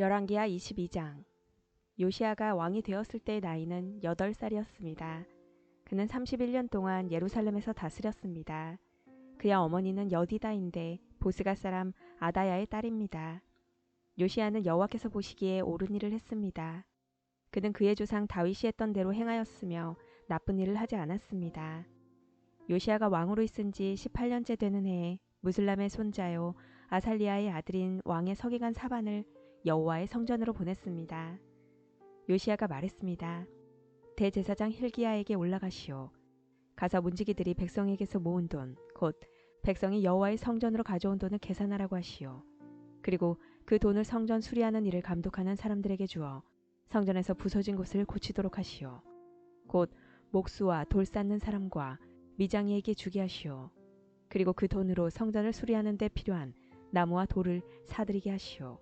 열왕기하 22장. 요시야가 왕이 되었을 때의 나이는 8살이었습니다. 그는 31년 동안 예루살렘에서 다스렸습니다. 그의 어머니는 여디다인데 보스가 사람 아다야의 딸입니다. 요시야는 여호와께서 보시기에 옳은 일을 했습니다. 그는 그의 조상 다윗이 했던 대로 행하였으며 나쁜 일을 하지 않았습니다. 요시야가 왕으로 있은 지 18년째 되는 해에 무슬람의 손자요 아살리아의 아들인 왕의 서기관 사반을 여호와의 성전으로 보냈습니다. 요시야가 말했습니다. 대제사장 힐기야에게 올라가시오. 가서 문지기들이 백성에게서 모은 돈, 곧 백성이 여호와의 성전으로 가져온 돈을 계산하라고 하시오. 그리고 그 돈을 성전 수리하는 일을 감독하는 사람들에게 주어 성전에서 부서진 곳을 고치도록 하시오. 곧 목수와 돌 쌓는 사람과 미장이에게 주게 하시오. 그리고 그 돈으로 성전을 수리하는 데 필요한 나무와 돌을 사들이게 하시오.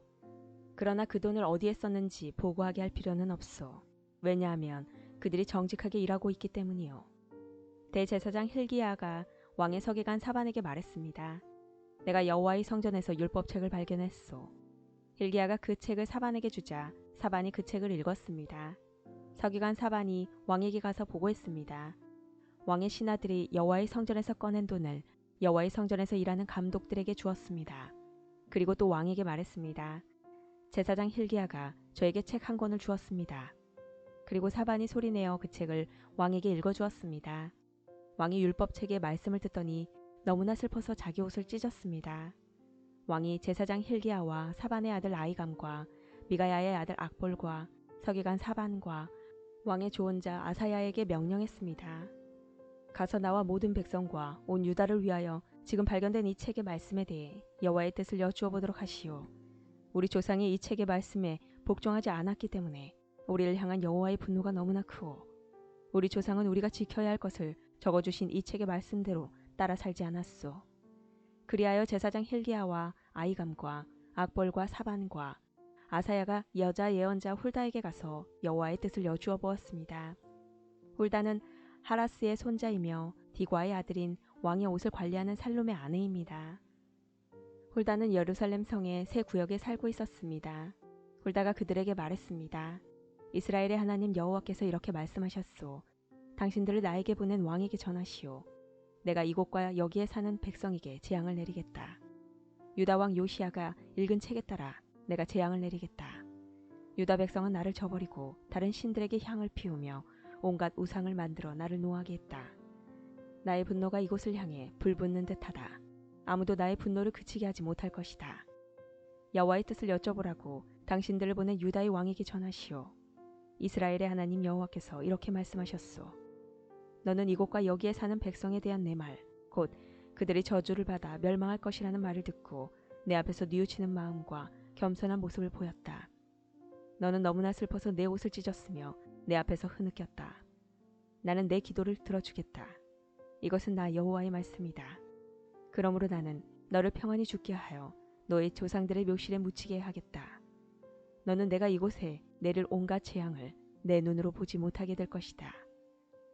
그러나 그 돈을 어디에 썼는지 보고하게 할 필요는 없소. 왜냐하면 그들이 정직하게 일하고 있기 때문이요. 대제사장 힐기야가 왕의 서기관 사반에게 말했습니다. 내가 여호와의 성전에서 율법책을 발견했소. 힐기야가 그 책을 사반에게 주자 사반이 그 책을 읽었습니다. 서기관 사반이 왕에게 가서 보고했습니다. 왕의 신하들이 여호와의 성전에서 꺼낸 돈을 여호와의 성전에서 일하는 감독들에게 주었습니다. 그리고 또 왕에게 말했습니다. 제사장 힐기야가 저에게 책 한 권을 주었습니다. 그리고 사반이 소리내어 그 책을 왕에게 읽어주었습니다. 왕이 율법책의 말씀을 듣더니 너무나 슬퍼서 자기 옷을 찢었습니다. 왕이 제사장 힐기야와 사반의 아들 아이감과 미가야의 아들 악볼과 서기관 사반과 왕의 조언자 아사야에게 명령했습니다. 가서 나와 모든 백성과 온 유다를 위하여 지금 발견된 이 책의 말씀에 대해 여호와의 뜻을 여쭈어 보도록 하시오. 우리 조상이 이 책의 말씀에 복종하지 않았기 때문에 우리를 향한 여호와의 분노가 너무나 크오. 우리 조상은 우리가 지켜야 할 것을 적어주신 이 책의 말씀대로 따라 살지 않았소. 그리하여 제사장 힐기야와 아이감과 악볼과 사반과 아사야가 여자 예언자 훌다에게 가서 여호와의 뜻을 여쭈어 보았습니다. 훌다는 하라스의 손자이며 디과의 아들인 왕의 옷을 관리하는 살룸의 아내입니다. 훌다는 예루살렘 성의 새 구역에 살고 있었습니다. 훌다가 그들에게 말했습니다. 이스라엘의 하나님 여호와께서 이렇게 말씀하셨소. 당신들을 나에게 보낸 왕에게 전하시오. 내가 이곳과 여기에 사는 백성에게 재앙을 내리겠다. 유다 왕 요시야가 읽은 책에 따라 내가 재앙을 내리겠다. 유다 백성은 나를 저버리고 다른 신들에게 향을 피우며 온갖 우상을 만들어 나를 노하게 했다. 나의 분노가 이곳을 향해 불붙는 듯하다. 아무도 나의 분노를 그치게 하지 못할 것이다. 여호와의 뜻을 여쭤보라고 당신들을 보낸 유다의 왕에게 전하시오. 이스라엘의 하나님 여호와께서 이렇게 말씀하셨소. 너는 이곳과 여기에 사는 백성에 대한 내 말, 곧 그들이 저주를 받아 멸망할 것이라는 말을 듣고 내 앞에서 뉘우치는 마음과 겸손한 모습을 보였다. 너는 너무나 슬퍼서 내 옷을 찢었으며 내 앞에서 흐느꼈다. 나는 내 기도를 들어주겠다. 이것은 나 여호와의 말씀이다. 그러므로 나는 너를 평안히 죽게 하여 너의 조상들의 묘실에 묻히게 하겠다. 너는 내가 이곳에 내릴 온갖 재앙을 내 눈으로 보지 못하게 될 것이다.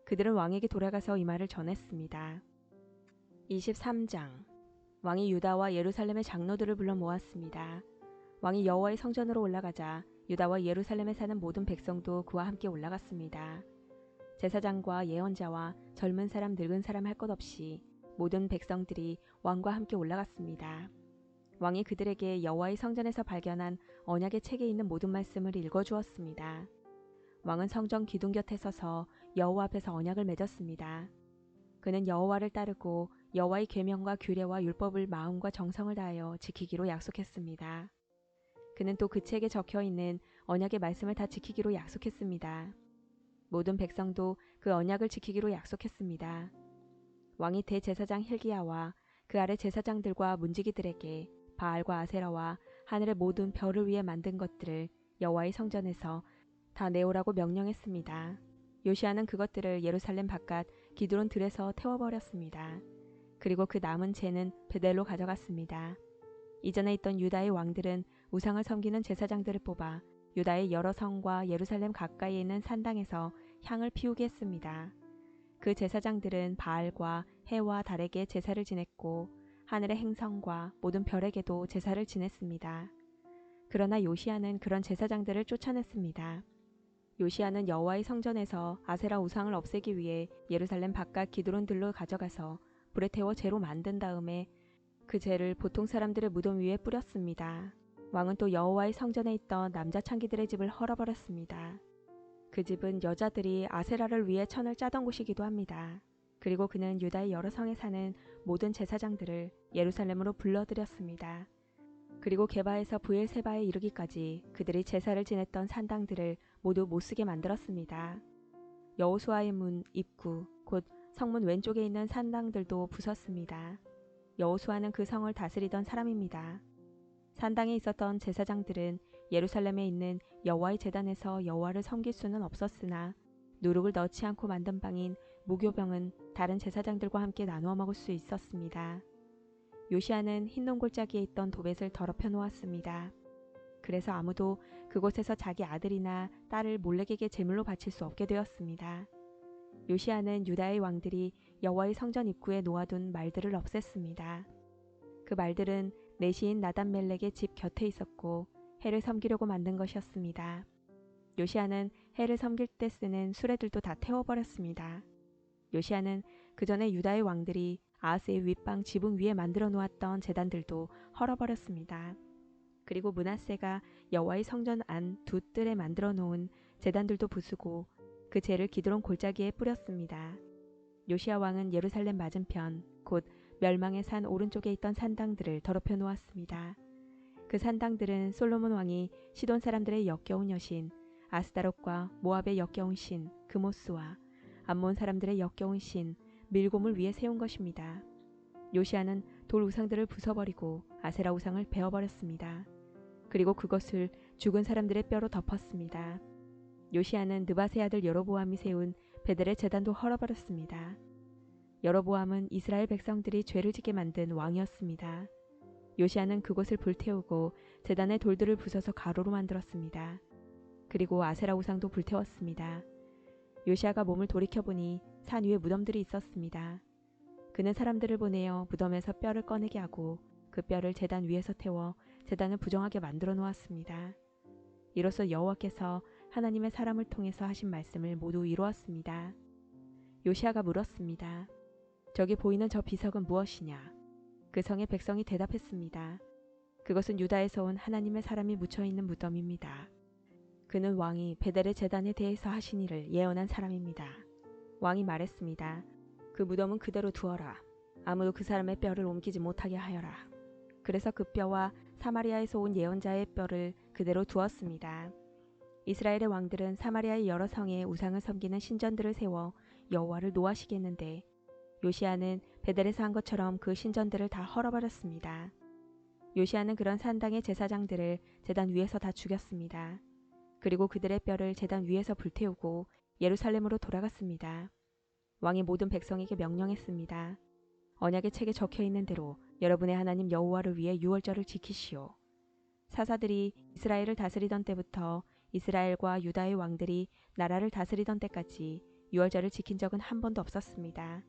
그들은 왕에게 돌아가서 이 말을 전했습니다. 23장. 왕이 유다와 예루살렘의 장로들을 불러 모았습니다. 왕이 여호와의 성전으로 올라가자 유다와 예루살렘에 사는 모든 백성도 그와 함께 올라갔습니다. 제사장과 예언자와 젊은 사람 늙은 사람 할 것 없이 모든 백성들이 왕과 함께 올라갔습니다. 왕이 그들에게 여호와의 성전에서 발견한 언약의 책에 있는 모든 말씀을 읽어주었습니다. 왕은 성전 기둥 곁에 서서 여호와 앞에서 언약을 맺었습니다. 그는 여호와를 따르고 여호와의 계명과 규례와 율법을 마음과 정성을 다하여 지키기로 약속했습니다. 그는 또 그 책에 적혀 있는 언약의 말씀을 다 지키기로 약속했습니다. 모든 백성도 그 언약을 지키기로 약속했습니다. 왕이 대제사장 힐기야와 그 아래 제사장들과 문지기들에게 바알과 아세라와 하늘의 모든 별을 위해 만든 것들을 여호와의 성전에서 다 내오라고 명령했습니다. 요시야는 그것들을 예루살렘 바깥 기드론 들에서 태워버렸습니다. 그리고 그 남은 재는 베델로 가져갔습니다. 이전에 있던 유다의 왕들은 우상을 섬기는 제사장들을 뽑아 유다의 여러 성과 예루살렘 가까이에 있는 산당에서 향을 피우게 했습니다. 그 제사장들은 바알과 해와 달에게 제사를 지냈고 하늘의 행성과 모든 별에게도 제사를 지냈습니다. 그러나 요시야는 그런 제사장들을 쫓아냈습니다. 요시야는 여호와의 성전에서 아세라 우상을 없애기 위해 예루살렘 바깥 기드론들로 가져가서 불에 태워 재로 만든 다음에 그 재를 보통 사람들의 무덤 위에 뿌렸습니다. 왕은 또 여호와의 성전에 있던 남자 창기들의 집을 헐어버렸습니다. 그 집은 여자들이 아세라를 위해 천을 짜던 곳이기도 합니다. 그리고 그는 유다의 여러 성에 사는 모든 제사장들을 예루살렘으로 불러들였습니다. 그리고 게바에서 브엘세바에 이르기까지 그들이 제사를 지냈던 산당들을 모두 못쓰게 만들었습니다. 여호수아의 문 입구 곧 성문 왼쪽에 있는 산당들도 부쉈습니다. 여호수아는 그 성을 다스리던 사람입니다. 산당에 있었던 제사장들은 예루살렘에 있는 여호와의 제단에서 여호와를 섬길 수는 없었으나 누룩을 넣지 않고 만든 빵인 무교병은 다른 제사장들과 함께 나누어 먹을 수 있었습니다. 요시야는 흰 동굴짜기에 있던 도벳을 더럽혀 놓았습니다. 그래서 아무도 그곳에서 자기 아들이나 딸을 몰렉에게 제물로 바칠 수 없게 되었습니다. 요시야는 유다의 왕들이 여호와의 성전 입구에 놓아둔 말들을 없앴습니다. 그 말들은 내시인 나단멜렉의 집 곁에 있었고 해를 섬기려고 만든 것이었습니다. 요시야는 해를 섬길 때 쓰는 수레들도 다 태워버렸습니다. 요시야는 그 전에 유다의 왕들이 아하스의 윗방 지붕 위에 만들어 놓았던 제단들도 헐어버렸습니다. 그리고 므낫세가 여호와의 성전 안 두 뜰에 만들어 놓은 제단들도 부수고 그 재를 기드론 골짜기에 뿌렸습니다. 요시야 왕은 예루살렘 맞은편 곧 멸망의 산 오른쪽에 있던 산당들을 더럽혀 놓았습니다. 그 산당들은 솔로몬 왕이 시돈 사람들의 역겨운 여신 아스다롯과 모압의 역겨운 신 그모스와 암몬 사람들의 역겨운 신 밀곰을 위해 세운 것입니다. 요시야는 돌 우상들을 부숴버리고 아세라 우상을 베어버렸습니다. 그리고 그것을 죽은 사람들의 뼈로 덮었습니다. 요시야는 느밧의 아들 여로보암이 세운 베델의 제단도 헐어버렸습니다. 여로보암은 이스라엘 백성들이 죄를 짓게 만든 왕이었습니다. 요시야는 그곳을 불태우고 제단의 돌들을 부숴서 가로로 만들었습니다. 그리고 아세라 우상도 불태웠습니다. 요시야가 몸을 돌이켜보니 산 위에 무덤들이 있었습니다. 그는 사람들을 보내어 무덤에서 뼈를 꺼내게 하고 그 뼈를 제단 위에서 태워 제단을 부정하게 만들어 놓았습니다. 이로써 여호와께서 하나님의 사람을 통해서 하신 말씀을 모두 이루었습니다. 요시야가 물었습니다. 저기 보이는 저 비석은 무엇이냐? 그 성의 백성이 대답했습니다. 그것은 유다에서 온 하나님의 사람이 묻혀있는 무덤입니다. 그는 왕이 베델의 제단에 대해서 하신 일을 예언한 사람입니다. 왕이 말했습니다. 그 무덤은 그대로 두어라. 아무도 그 사람의 뼈를 옮기지 못하게 하여라. 그래서 그 뼈와 사마리아에서 온 예언자의 뼈를 그대로 두었습니다. 이스라엘의 왕들은 사마리아의 여러 성에 우상을 섬기는 신전들을 세워 여호와를 노하시게 했는데 요시야는 베델에서 한 것처럼 그 신전들을 다 헐어버렸습니다. 요시야는 그런 산당의 제사장들을 제단 위에서 다 죽였습니다. 그리고 그들의 뼈를 제단 위에서 불태우고 예루살렘으로 돌아갔습니다. 왕이 모든 백성에게 명령했습니다. 언약의 책에 적혀 있는 대로 여러분의 하나님 여호와를 위해 유월절을 지키시오. 사사들이 이스라엘을 다스리던 때부터 이스라엘과 유다의 왕들이 나라를 다스리던 때까지 유월절을 지킨 적은 한 번도 없었습니다.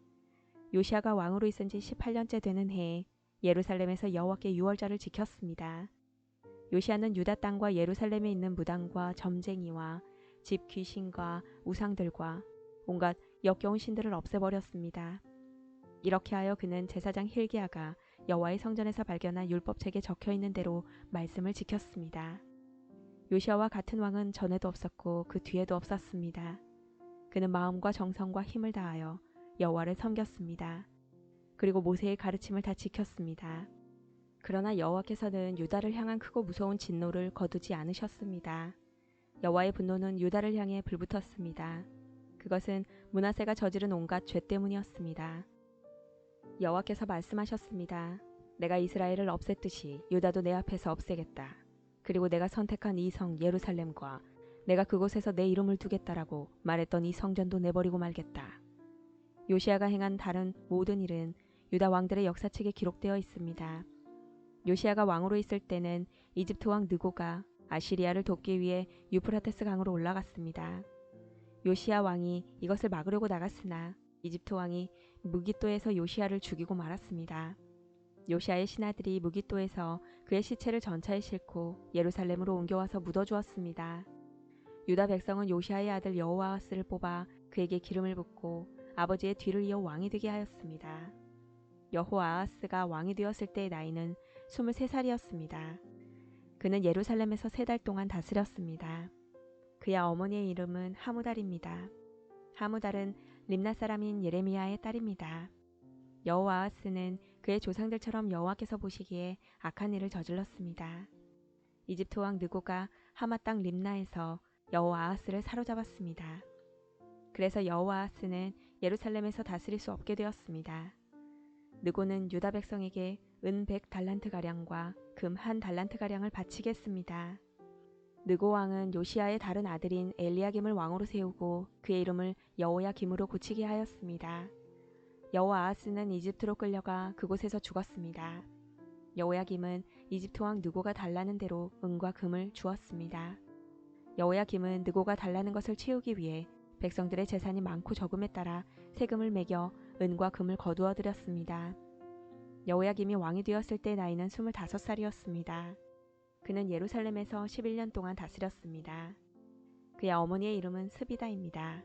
요시야가 왕으로 있은 지 18년째 되는 해에 예루살렘에서 여호와께 유월절을 지켰습니다. 요시야는 유다 땅과 예루살렘에 있는 무당과 점쟁이와 집 귀신과 우상들과 온갖 역겨운 신들을 없애버렸습니다. 이렇게 하여 그는 제사장 hil기야가 여호와의 성전에서 발견한 율법책에 적혀있는 대로 말씀을 지켰습니다. 요시야와 같은 왕은 전에도 없었고 그 뒤에도 없었습니다. 그는 마음과 정성과 힘을 다하여 여호와를 섬겼습니다. 그리고 모세의 가르침을 다 지켰습니다. 그러나 여호와께서는 유다를 향한 크고 무서운 진노를 거두지 않으셨습니다. 여호와의 분노는 유다를 향해 불붙었습니다. 그것은 므낫세가 저지른 온갖 죄 때문이었습니다. 여호와께서 말씀하셨습니다. 내가 이스라엘을 없앴듯이 유다도 내 앞에서 없애겠다. 그리고 내가 선택한 이 성 예루살렘과 내가 그곳에서 내 이름을 두겠다라고 말했던 이 성전도 내버리고 말겠다. 요시야가 행한 다른 모든 일은 유다 왕들의 역사책에 기록되어 있습니다. 요시야가 왕으로 있을 때는 이집트 왕 느고가 아시리아를 돕기 위해 유프라테스 강으로 올라갔습니다. 요시야 왕이 이것을 막으려고 나갔으나 이집트 왕이 무깃도에서 요시야를 죽이고 말았습니다. 요시아의 신하들이 무깃도에서 그의 시체를 전차에 싣고 예루살렘으로 옮겨와서 묻어주었습니다. 유다 백성은 요시아의 아들 여호아하스를 뽑아 그에게 기름을 붓고 아버지의 뒤를 이어 왕이 되게 하였습니다. 여호아하스가 왕이 되었을 때의 나이는 23살이었습니다. 그는 예루살렘에서 3달 동안 다스렸습니다. 그의 어머니의 이름은 하무달입니다. 하무달은 림나 사람인 예레미야의 딸입니다. 여호아하스는 그의 조상들처럼 여호와께서 보시기에 악한 일을 저질렀습니다. 이집트 왕 느고가 하마 땅 림나에서 여호아하스를 사로잡았습니다. 그래서 여호아하스는 예루살렘에서 다스릴 수 없게 되었습니다. 느고는 유다 백성에게 은 100달란트가량과 금 1달란트가량을 바치게 했습니다. 느고 왕은 요시아의 다른 아들인 엘리야김을 왕으로 세우고 그의 이름을 여호야김으로 고치게 하였습니다. 여호아하스는 이집트로 끌려가 그곳에서 죽었습니다. 여호야김은 이집트 왕 느고가 달라는 대로 은과 금을 주었습니다. 여호야김은 느고가 달라는 것을 채우기 위해 백성들의 재산이 많고 적음에 따라 세금을 매겨 은과 금을 거두어 드렸습니다. 여호야김이 왕이 되었을 때 나이는 25살이었습니다. 그는 예루살렘에서 11년 동안 다스렸습니다. 그의 어머니의 이름은 스비다입니다.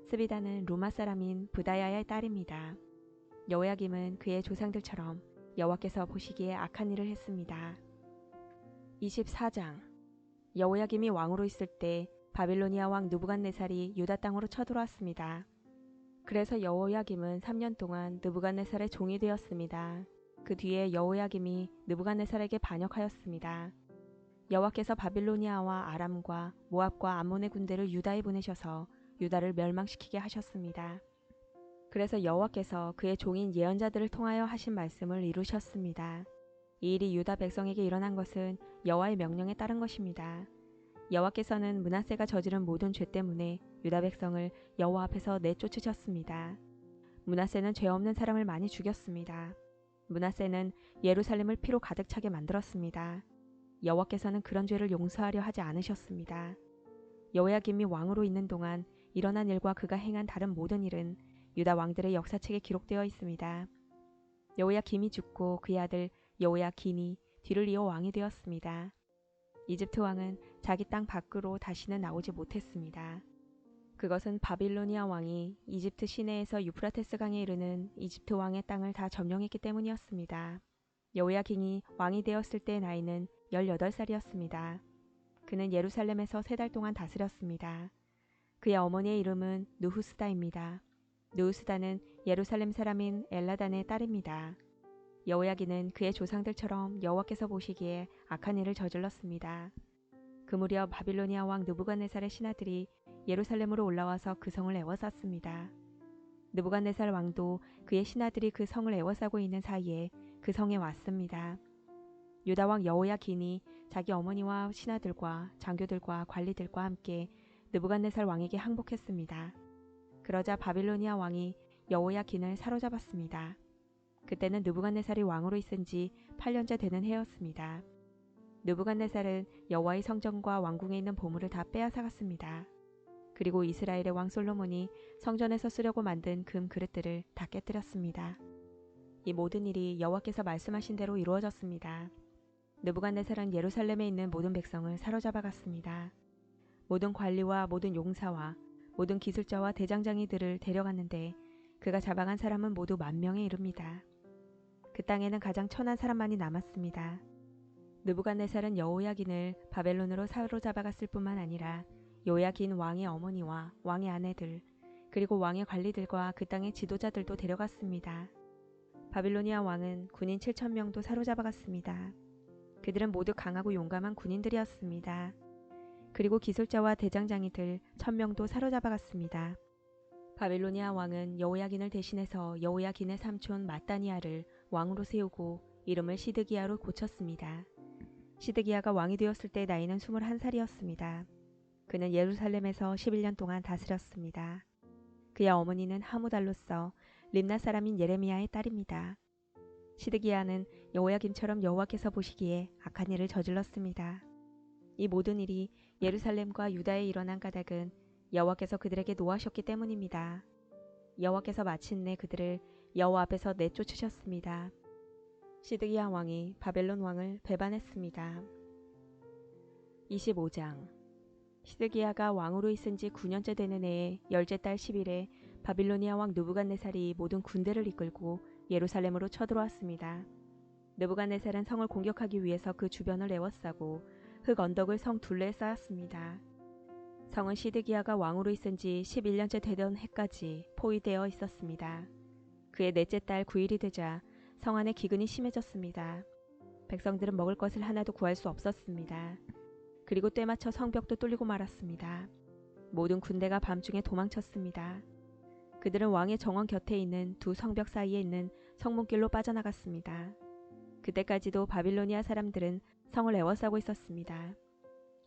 스비다는 루마 사람인 부다야의 딸입니다. 여호야김은 그의 조상들처럼 여호와께서 보시기에 악한 일을 했습니다. 24장. 여호야김이 왕으로 있을 때 바빌로니아 왕 느부갓네살이 유다 땅으로 쳐들어왔습니다. 그래서 여호야김은 3년 동안 느부갓네살의 종이 되었습니다. 그 뒤에 여호야김이 느부갓네살에게 반역하였습니다. 여호와께서 바빌로니아와 아람과 모압과 암몬의 군대를 유다에 보내셔서 유다를 멸망시키게 하셨습니다. 그래서 여호와께서 그의 종인 예언자들을 통하여 하신 말씀을 이루셨습니다. 이 일이 유다 백성에게 일어난 것은 여호와의 명령에 따른 것입니다. 여호와께서는 므낫세가 저지른 모든 죄 때문에 유다 백성을 여호와 앞에서 내쫓으셨습니다. 므낫세는 죄 없는 사람을 많이 죽였습니다. 므낫세는 예루살렘을 피로 가득 차게 만들었습니다. 여호와께서는 그런 죄를 용서하려 하지 않으셨습니다. 여호야김이 왕으로 있는 동안 일어난 일과 그가 행한 다른 모든 일은 유다 왕들의 역사책에 기록되어 있습니다. 여호야김이 죽고 그의 아들 여호야긴이 뒤를 이어 왕이 되었습니다. 이집트 왕은 자기 땅 밖으로 다시는 나오지 못했습니다. 그것은 바빌로니아 왕이 이집트 시내에서 유프라테스 강에 이르는 이집트 왕의 땅을 다 점령했기 때문이었습니다. 여호야긴이 왕이 되었을 때의 나이는 18살이었습니다. 그는 예루살렘에서 3달 동안 다스렸습니다. 그의 어머니의 이름은 느후스다입니다. 느후스다는 예루살렘 사람인 엘라단의 딸입니다. 여호야긴은 그의 조상들처럼 여호와께서 보시기에 악한 일을 저질렀습니다. 그 무렵 바빌로니아 왕 느부갓네살의 신하들이 예루살렘으로 올라와서 그 성을 에워쌌습니다. 느부갓네살 왕도 그의 신하들이 그 성을 에워싸고 있는 사이에 그 성에 왔습니다. 유다 왕 여호야긴이 자기 어머니와 신하들과 장교들과 관리들과 함께 느부갓네살 왕에게 항복했습니다. 그러자 바빌로니아 왕이 여호야긴을 사로잡았습니다. 그때는 느부갓네살이 왕으로 있은 지 8년째 되는 해였습니다. 느부갓네살은 여호와의 성전과 왕궁에 있는 보물을 다 빼앗아갔습니다. 그리고 이스라엘의 왕 솔로몬이 성전에서 쓰려고 만든 금 그릇들을 다 깨뜨렸습니다. 이 모든 일이 여호와께서 말씀하신 대로 이루어졌습니다. 느부갓네살은 예루살렘에 있는 모든 백성을 사로잡아갔습니다. 모든 관리와 모든 용사와 모든 기술자와 대장장이들을 데려갔는데 그가 잡아간 사람은 모두 10,000명에 이릅니다. 그 땅에는 가장 천한 사람만이 남았습니다. 느부갓네살은 여호야긴을 바벨론으로 사로잡아갔을 뿐만 아니라 여호야긴 왕의 어머니와 왕의 아내들 그리고 왕의 관리들과 그 땅의 지도자들도 데려갔습니다. 바빌로니아 왕은 군인 7,000명도 사로잡아갔습니다. 그들은 모두 강하고 용감한 군인들이었습니다. 그리고 기술자와 대장장이들 1,000명도 사로잡아갔습니다. 바빌로니아 왕은 여호야긴을 대신해서 여호야긴의 삼촌 마따니아를 왕으로 세우고 이름을 시드기야로 고쳤습니다. 시드기야가 왕이 되었을 때 나이는 21살이었습니다. 그는 예루살렘에서 11년 동안 다스렸습니다. 그의 어머니는 하무달로서 림나 사람인 예레미야의 딸입니다. 시드기야는 여호야김처럼 여호와께서 보시기에 악한 일을 저질렀습니다. 이 모든 일이 예루살렘과 유다에 일어난 까닭은 여호와께서 그들에게 노하셨기 때문입니다. 여호와께서 마침내 그들을 여호와 앞에서 내쫓으셨습니다. 시드기야 왕이 바벨론 왕을 배반했습니다. 25장. 시드기야가 왕으로 있은 지 9년째 되는 해에 열째 달 10일에 바빌로니아 왕 느부갓네살이 모든 군대를 이끌고 예루살렘으로 쳐들어왔습니다. 느부갓네살은 성을 공격하기 위해서 그 주변을 에워싸고 흙 언덕을 성 둘레에 쌓았습니다. 성은 시드기야가 왕으로 있은 지 11년째 되던 해까지 포위되어 있었습니다. 그의 넷째 달 9일이 되자 성 안에 기근이 심해졌습니다. 백성들은 먹을 것을 하나도 구할 수 없었습니다. 그리고 때맞춰 성벽도 뚫리고 말았습니다. 모든 군대가 밤중에 도망쳤습니다. 그들은 왕의 정원 곁에 있는 두 성벽 사이에 있는 성문길로 빠져나갔습니다. 그때까지도 바빌로니아 사람들은 성을 에워싸고 있었습니다.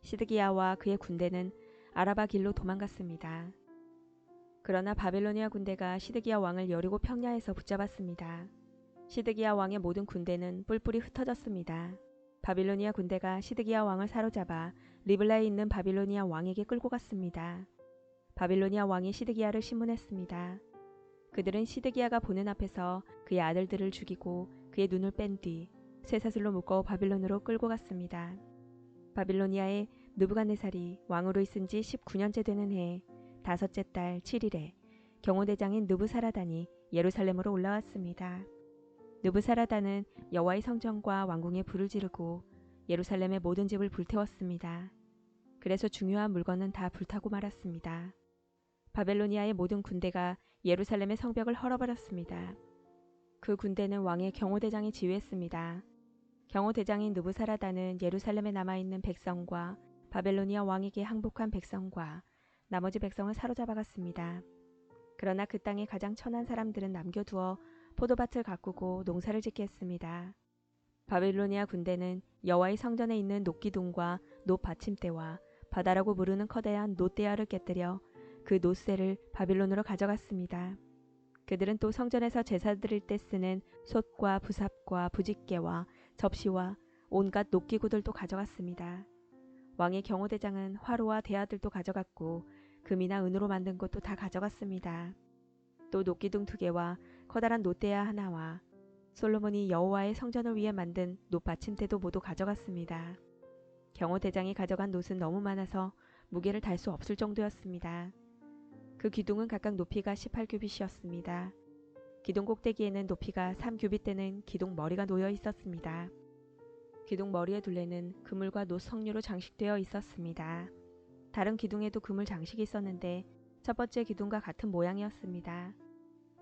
시드기야와 그의 군대는 아라바 길로 도망갔습니다. 그러나 바빌로니아 군대가 시드기야 왕을 여리고 평야에서 붙잡았습니다. 시드기야 왕의 모든 군대는 뿔뿔이 흩어졌습니다. 바빌로니아 군대가 시드기야 왕을 사로잡아 리블라에 있는 바빌로니아 왕에게 끌고 갔습니다. 바빌로니아 왕이 시드기야를 신문했습니다. 그들은 시드기야가 보는 앞에서 그의 아들들을 죽이고 그의 눈을 뺀 뒤 쇠사슬로 묶어 바빌론으로 끌고 갔습니다. 바빌로니아의 느부갓네살이 왕으로 있은 지 19년째 되는 해 다섯째 달 7일에 경호대장인 느부사라단이 예루살렘으로 올라왔습니다. 느부사라단은 여호와의 성전과 왕궁에 불을 지르고 예루살렘의 모든 집을 불태웠습니다. 그래서 중요한 물건은 다 불타고 말았습니다. 바벨로니아의 모든 군대가 예루살렘의 성벽을 헐어버렸습니다. 그 군대는 왕의 경호대장이 지휘했습니다. 경호대장인 느부사라단은 예루살렘에 남아있는 백성과 바벨로니아 왕에게 항복한 백성과 나머지 백성을 사로잡아갔습니다. 그러나 그 땅의 가장 천한 사람들은 남겨두어 포도밭을 가꾸고 농사를 짓게 했습니다. 바빌로니아 군대는 여호와의 성전에 있는 놋기둥과 놋받침대와 바다라고 부르는 커다란 놋대야를 깨뜨려 그 놋새를 바빌론으로 가져갔습니다. 그들은 또 성전에서 제사 드릴 때 쓰는 솥과 부삽과 부집개와 접시와 온갖 놋기구들도 가져갔습니다. 왕의 경호대장은 화로와 대야들도 가져갔고 금이나 은으로 만든 것도 다 가져갔습니다. 또 놋기둥 2개와 커다란 놋대야 하나와 솔로몬이 여호와의 성전을 위해 만든 놋받침대도 모두 가져갔습니다. 경호대장이 가져간 놋은 너무 많아서 무게를 달 수 없을 정도였습니다. 그 기둥은 각각 높이가 18규빗이었습니다. 기둥 꼭대기에는 높이가 3규빗 되는 기둥 머리가 놓여 있었습니다. 기둥 머리의 둘레는 그물과 놋 석류로 장식되어 있었습니다. 다른 기둥에도 그물 장식이 있었는데 첫 번째 기둥과 같은 모양이었습니다.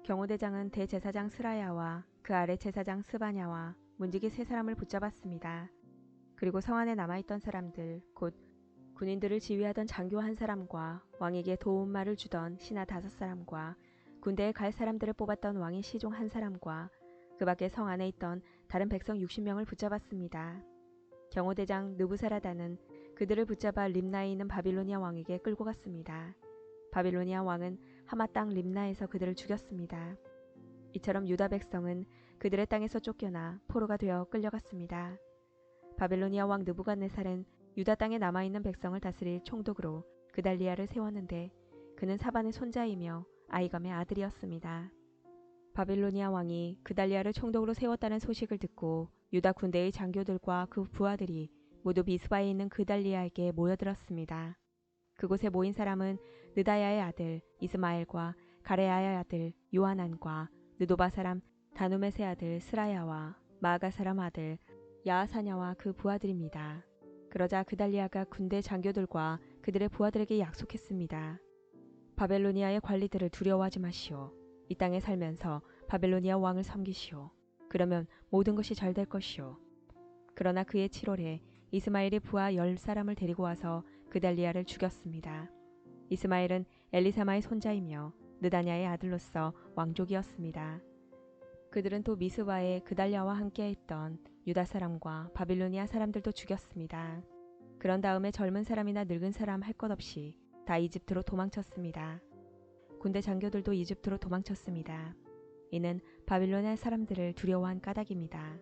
경호대장은 대제사장 스라야와 그 아래 제사장 스바냐와 문지기 3사람을 붙잡았습니다. 그리고 성 안에 남아있던 사람들, 곧 군인들을 지휘하던 장교 1사람과 왕에게 도움말을 주던 신하 5사람과 군대에 갈 사람들을 뽑았던 왕의 시종 1사람과 그 밖에 성 안에 있던 다른 백성 60명을 붙잡았습니다. 경호대장 느부사라단은 그들을 붙잡아 림나에 있는 바빌로니아 왕에게 끌고 갔습니다. 바빌로니아 왕은 하마 땅 림나에서 그들을 죽였습니다. 이처럼 유다 백성은 그들의 땅에서 쫓겨나 포로가 되어 끌려갔습니다. 바빌로니아 왕 느부갓네살은 유다 땅에 남아있는 백성을 다스릴 총독으로 그달리아를 세웠는데 그는 사반의 손자이며 아히감의 아들이었습니다. 바빌로니아 왕이 그달리아를 총독으로 세웠다는 소식을 듣고 유다 군대의 장교들과 그 부하들이 모두 미스바에 있는 그달리아에게 모여들었습니다. 그곳에 모인 사람은 느다야의 아들 이스마엘과 가레야의 아들 요하난과 느도바 사람 다누메의 아들 스라야와 마아가 사람 아들 야하사냐와 그 부하들입니다. 그러자 그달리아가 군대 장교들과 그들의 부하들에게 약속했습니다. 바벨로니아의 관리들을 두려워하지 마시오. 이 땅에 살면서 바벨로니아 왕을 섬기시오. 그러면 모든 것이 잘 될 것이오. 그러나 그의 7월에 이스마엘이 부하 10사람을 데리고 와서 그달리아를 죽였습니다. 이스마엘은 엘리사마의 손자이며 느다냐의 아들로서 왕족이었습니다. 그들은 또 미스바에 그달리아와 함께했던 유다 사람과 바빌로니아 사람들도 죽였습니다. 그런 다음에 젊은 사람이나 늙은 사람 할 것 없이 다 이집트로 도망쳤습니다. 군대 장교들도 이집트로 도망쳤습니다. 이는 바빌로니아 사람들을 두려워한 까닭입니다.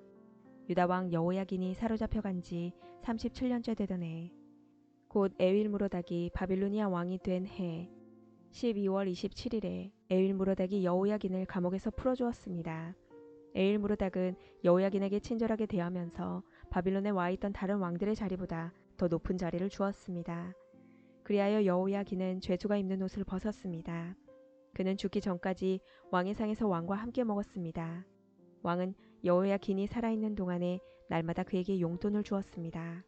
유다 왕 여호야긴이 사로잡혀간 지 37년째 되던 해, 곧 에윌무로닥이 바빌로니아 왕이 된 해 12월 27일에 에윌무로닥이 여호야긴을 감옥에서 풀어주었습니다. 에일무르닥은 여호야긴에게 친절하게 대하면서 바빌론에 와 있던 다른 왕들의 자리보다 더 높은 자리를 주었습니다. 그리하여 여호야긴은 죄수가 입는 옷을 벗었습니다. 그는 죽기 전까지 왕의 상에서 왕과 함께 먹었습니다. 왕은 여호야긴이 살아있는 동안에 날마다 그에게 용돈을 주었습니다.